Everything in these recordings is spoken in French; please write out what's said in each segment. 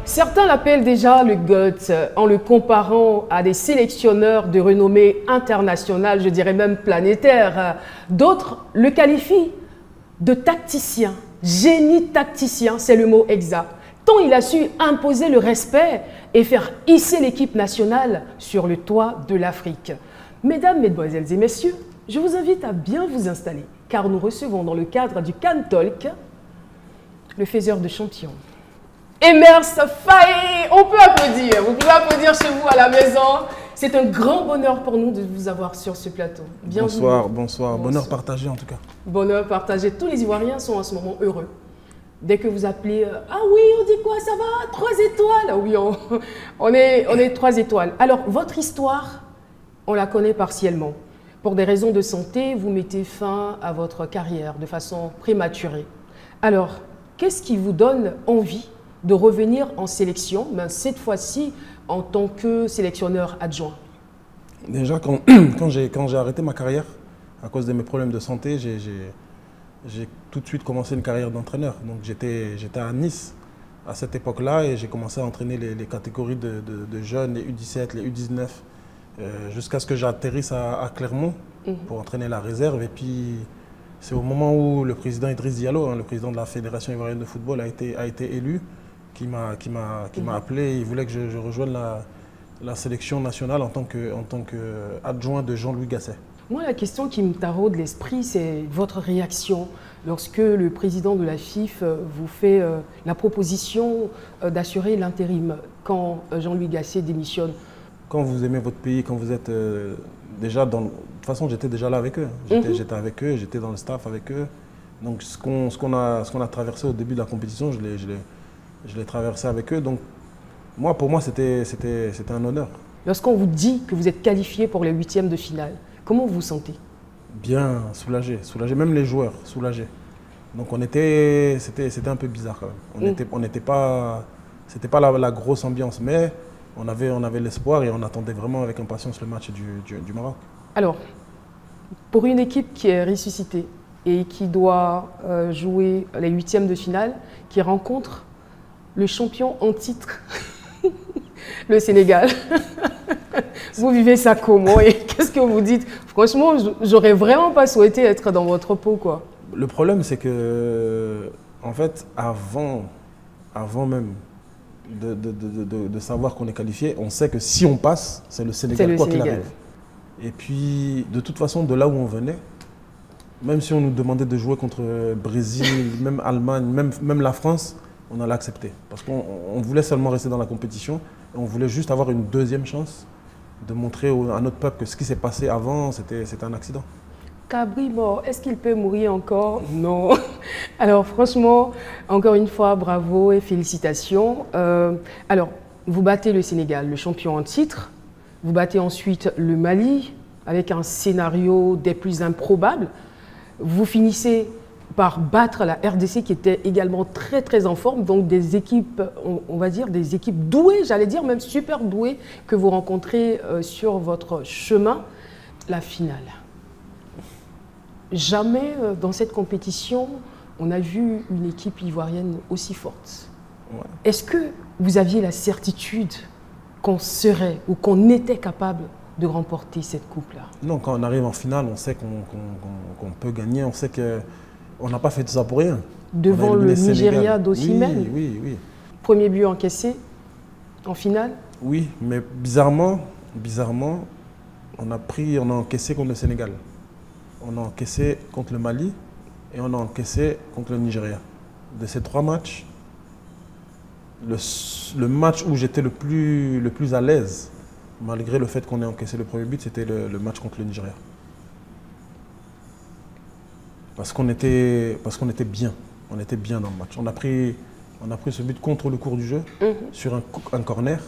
Certains l'appellent déjà le GOAT en le comparant à des sélectionneurs de renommée internationale, je dirais même planétaire. D'autres le qualifient de tacticien, génie tacticien, c'est le mot exact. Tant il a su imposer le respect et faire hisser l'équipe nationale sur le toit de l'Afrique. Mesdames, mesdemoiselles et messieurs, je vous invite à bien vous installer car nous recevons dans le cadre du Can Talk le faiseur de champions. Emers Faé, on peut applaudir, vous pouvez applaudir chez vous à la maison. C'est un grand bonheur pour nous de vous avoir sur ce plateau. Bienvenue. Bonsoir, bonsoir, bonheur partagé en tout cas. Bonheur partagé, tous les Ivoiriens sont en ce moment heureux. Dès que vous appelez, ah oui, on dit quoi, ça va, 3 étoiles. Ah oui, on est 3 étoiles. Alors, votre histoire, on la connaît partiellement. Pour des raisons de santé, vous mettez fin à votre carrière de façon prématurée. Alors, qu'est-ce qui vous donne envie de revenir en sélection, mais cette fois-ci en tant que sélectionneur adjoint? Déjà, quand j'ai arrêté ma carrière, à cause de mes problèmes de santé, j'ai tout de suite commencé une carrière d'entraîneur. Donc j'étais à Nice à cette époque-là et j'ai commencé à entraîner les catégories de jeunes, les U17, les U19, jusqu'à ce que j'atterrisse à Clermont pour entraîner la réserve. Et puis c'est au moment où le président Idriss Diallo, le président de la Fédération ivoirienne de football, a été élu, qui m'a appelé. Il voulait que je rejoigne la sélection nationale en tant qu'adjoint de Jean-Louis Gasset. Moi, la question qui me taraude l'esprit, c'est votre réaction lorsque le président de la FIF vous fait la proposition d'assurer l'intérim quand Jean-Louis Gasset démissionne. Quand vous aimez votre pays, quand vous êtes déjà dans... De toute façon, j'étais déjà là avec eux. J'étais avec eux, j'étais dans le staff avec eux. Donc, ce qu'on a traversé au début de la compétition, je l'ai traversé avec eux. Donc, pour moi, c'était un honneur. Lorsqu'on vous dit que vous êtes qualifié pour les 8e de finale, comment vous vous sentez? Bien, soulagé, même les joueurs, soulagés. Donc c'était un peu bizarre quand même. C'était pas la grosse ambiance, mais on avait l'espoir et on attendait vraiment avec impatience le match du Maroc. Alors, pour une équipe qui est ressuscitée et qui doit jouer les 8e de finale, qui rencontre le champion en titre, le Sénégal. Vous vivez ça comment et qu'est-ce que vous dites? Franchement, j'aurais vraiment pas souhaité être dans votre peau, quoi. Le problème, c'est que, en fait, avant même de savoir qu'on est qualifié, on sait que si on passe, c'est le Sénégal, quoi qu'il arrive. Et puis, de toute façon, de là où on venait, même si on nous demandait de jouer contre Brésil, même Allemagne, même la France, on allait accepter. Parce qu'on voulait seulement rester dans la compétition et on voulait juste avoir une deuxième chance de montrer à notre peuple que ce qui s'est passé avant, c'était un accident. Cabri mort, est-ce qu'il peut mourir encore? Non. Alors franchement, encore une fois, bravo et félicitations. Alors, vous battez le Sénégal, le champion en titre. Vous battez ensuite le Mali avec un scénario des plus improbables. Vous finissez par battre la RDC qui était également très très en forme, donc des équipes, on va dire des équipes douées, j'allais dire même super douées que vous rencontrez sur votre chemin. La finale. Jamais dans cette compétition on a vu une équipe ivoirienne aussi forte. Ouais. Est-ce que vous aviez la certitude qu'on serait ou qu'on était capable de remporter cette coupe-là? Non, quand on arrive en finale, on sait qu'on peut gagner, on sait que on n'a pas fait tout ça pour rien. Devant le Nigeria d'Osimhen. Oui. Premier but encaissé en finale. Oui, mais bizarrement, on a encaissé contre le Sénégal. On a encaissé contre le Mali et on a encaissé contre le Nigeria. De ces 3 matchs, le match où j'étais le plus à l'aise, malgré le fait qu'on ait encaissé le premier but, c'était le match contre le Nigeria. Parce qu'on était bien. On était bien dans le match. On a pris ce but contre le cours du jeu, sur un corner.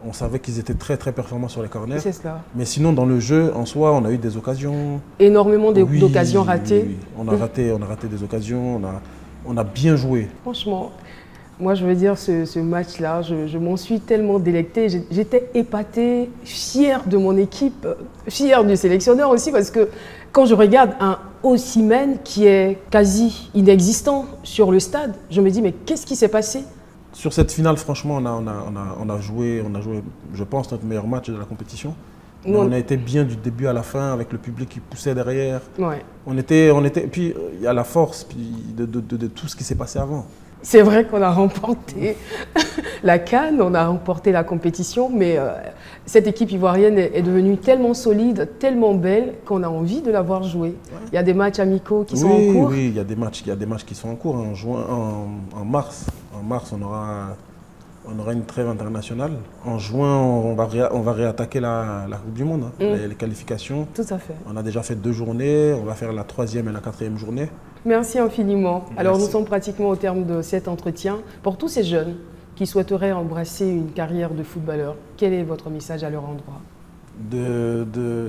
On savait qu'ils étaient très très performants sur les corners. C'est cela. Mais sinon, dans le jeu, en soi, on a eu des occasions. Énormément d'occasions ratées. Oui. On a raté des occasions, on a bien joué. Franchement, moi je veux dire, ce match-là, je m'en suis tellement délectée. J'étais épatée, fière de mon équipe, fière du sélectionneur aussi, parce que quand je regarde un Osimhen qui est quasi inexistant sur le stade, je me dis mais qu'est-ce qui s'est passé? Sur cette finale, franchement, on a joué, je pense, notre meilleur match de la compétition. On a été bien du début à la fin, avec le public qui poussait derrière. Ouais. Puis il y a la force de tout ce qui s'est passé avant. C'est vrai qu'on a remporté la CAN, on a remporté la compétition, mais cette équipe ivoirienne est devenue tellement solide, tellement belle, qu'on a envie de la voir jouer. Ouais. Il y a des matchs amicaux qui sont en cours. Oui, il y a des matchs qui sont en cours. En mars, on aura une trêve internationale. En juin, on va réattaquer la Coupe du Monde, hein, les qualifications. Tout à fait. On a déjà fait 2 journées, on va faire la 3e et la 4e journée. Merci infiniment. Merci. Alors nous sommes pratiquement au terme de cet entretien. Pour tous ces jeunes qui souhaiteraient embrasser une carrière de footballeur, quel est votre message à leur endroit?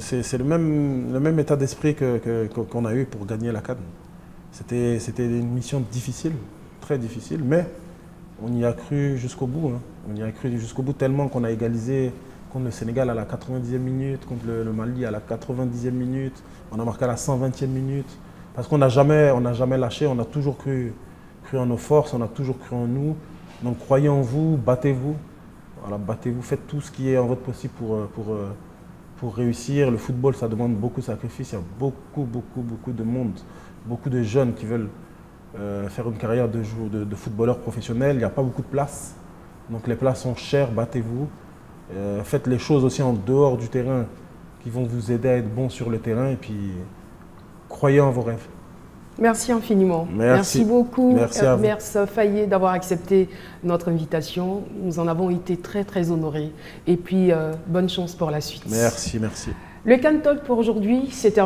C'est le même état d'esprit qu'on a eu pour gagner la CAN. C'était une mission difficile, très difficile, mais on y a cru jusqu'au bout. Hein. On y a cru jusqu'au bout tellement qu'on a égalisé contre le Sénégal à la 90e minute, contre le Mali à la 90e minute, on a marqué à la 120e minute. Parce qu'on n'a jamais lâché, on a toujours cru en nos forces, on a toujours cru en nous. Donc croyez en vous, battez-vous. Voilà, battez-vous, faites tout ce qui est en votre possible pour réussir. Le football, ça demande beaucoup de sacrifices. Il y a beaucoup de monde, beaucoup de jeunes qui veulent faire une carrière de footballeur professionnel. Il n'y a pas beaucoup de places. Donc les places sont chères, battez-vous. Faites les choses aussi en dehors du terrain qui vont vous aider à être bon sur le terrain. Et puis, croyez en vos rêves. Merci infiniment. Merci beaucoup, Hermès Faye, d'avoir accepté notre invitation. Nous en avons été très honorés. Et puis, bonne chance pour la suite. Merci. Le CAN Talk pour aujourd'hui, c'est terminé.